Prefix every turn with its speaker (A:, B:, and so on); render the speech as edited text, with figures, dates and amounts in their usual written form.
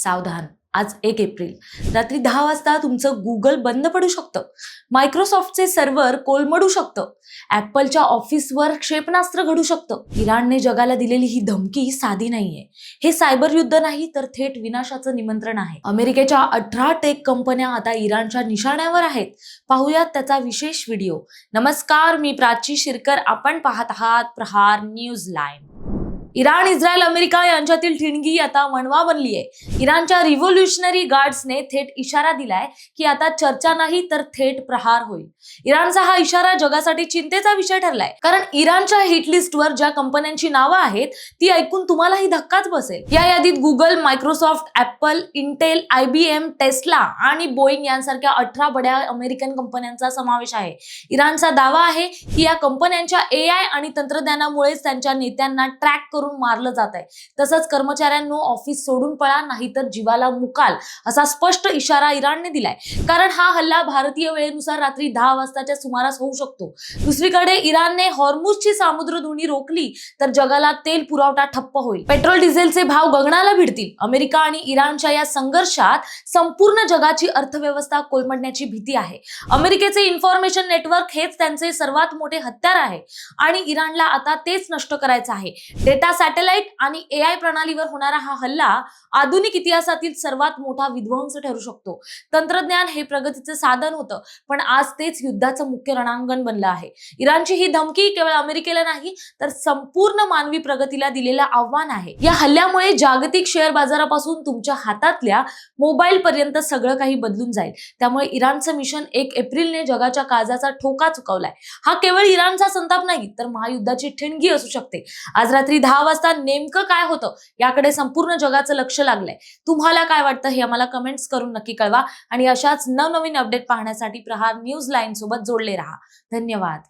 A: सावधान, आज 1 एप्रिल रात्री 10 वाजता तुमचं गुगल बंद पडू शकतं. मायक्रोसॉफ्टचे सर्व्हर कोलमडू शकतं. ऍपलच्या ऑफिसवर क्षेपणास्त्र घडू शकतं. इराणने जगाला दिलेली ही धमकी साधी नाहीये. हे सायबर युद्ध नाही तर थेट विनाशाचं निमंत्रण आहे. अमेरिकेच्या 18 टेक कंपन्या आता इराणच्या निशाण्यावर आहेत. पाहूयात त्याचा विशेष व्हिडिओ. नमस्कार, मी प्राची शिरकर. आपण पाहत आहात Prahaar news live. Iran, Israel, America यांच्यातील ठिणगी आता वणवा बनली आहे. इराणच्या रिव्होल्युशनरी गार्ड्सने थेट इशारा दिलाय की आता चर्चा नाही तर थेट प्रहार होईल. इराणचा हा इशारा जगासाठी चिंतेचा विषय ठरलाय, कारण इराणच्या हिट लिस्टवर ज्या कंपन्यांची नावं आहेत ती ऐकून तुम्हालाही धक्काच बसेल. या यादीत Google, Microsoft, apple, Intel, IBM, Tesla आणि बोईंग यांसारख्या 18 बड्या अमेरिकन कंपन्यांचा समावेश आहे. इराणचा दावा आहे की या कंपन्यांच्या AI आणि तंत्रज्ञानामुळेच त्यांच्या नेत्यांना ट्रॅक करून मारलं जात आहे. तसंच कर्मचाऱ्यांनो, ऑफिस सोडून पळा नाहीतर जीवाला मुकाल, असा स्पष्ट इशारा इराणने दिलाय. कारण हा हल्ला भारतीय वेळेनुसार रात्री 10 वाजताच्या सुमारास होऊ शकतो. दुसरीकडे इराणने हॉर्मुझची सामुद्रधुनी रोखली तर जगाला तेल पुरवठा ठप्प होईल. पेट्रोल डिझेलचे भाव गगनाला भिडतील. अमेरिका आणि इराणच्या या संघर्षात संपूर्ण जगाची अर्थव्यवस्था कोलमडण्याची भीती आहे. अमेरिकेचे इन्फॉर्मेशन नेटवर्क हेच त्यांचे सर्वात मोठे हत्यार आहे आणि इराणला आता तेच नष्ट करायचं आहे. डेटा, सॅटेलाइट आणि AI प्रणालीवर होणारा हा हल्ला आधुनिक इतिहासातील सर्वात मोठा विध्वंस ठरू शकतो. तंत्रज्ञान हे प्रगतीचे साधन होतं, पण आज तेच युद्धाचं मुख्य रणांगण बनलं आहे. इराणची ही धमकी केवळ अमेरिकेला नाही तर संपूर्ण मानवी प्रगतीला दिलेलं आव्हान आहे. या हल्ल्यामुळे जागतिक शेअर बाजारापासून तुमच्या हातातल्या मोबाईल पर्यंत सगळं काही बदलून जाईल. त्यामुळे इराणचं मिशन 1 एप्रिलने जगाच्या काळजाचा ठोका चुकवलाय. हा केवळ इराणचा संताप नाही तर महायुद्धाची ठिणगी असू शकते. आज रात्री 10 वाजता नेमकं काय होतं याकडे संपूर्ण जगाचं लक्ष लागलंय. तुम्हाला काय वाटतं हे आम्हाला कमेंट्स करून नक्की कळवा आणि अशाच नवनवीन अपडेट पाहण्यासाठी प्रहार न्यूज लाईव्ह सोबत जोडले राहा. धन्यवाद.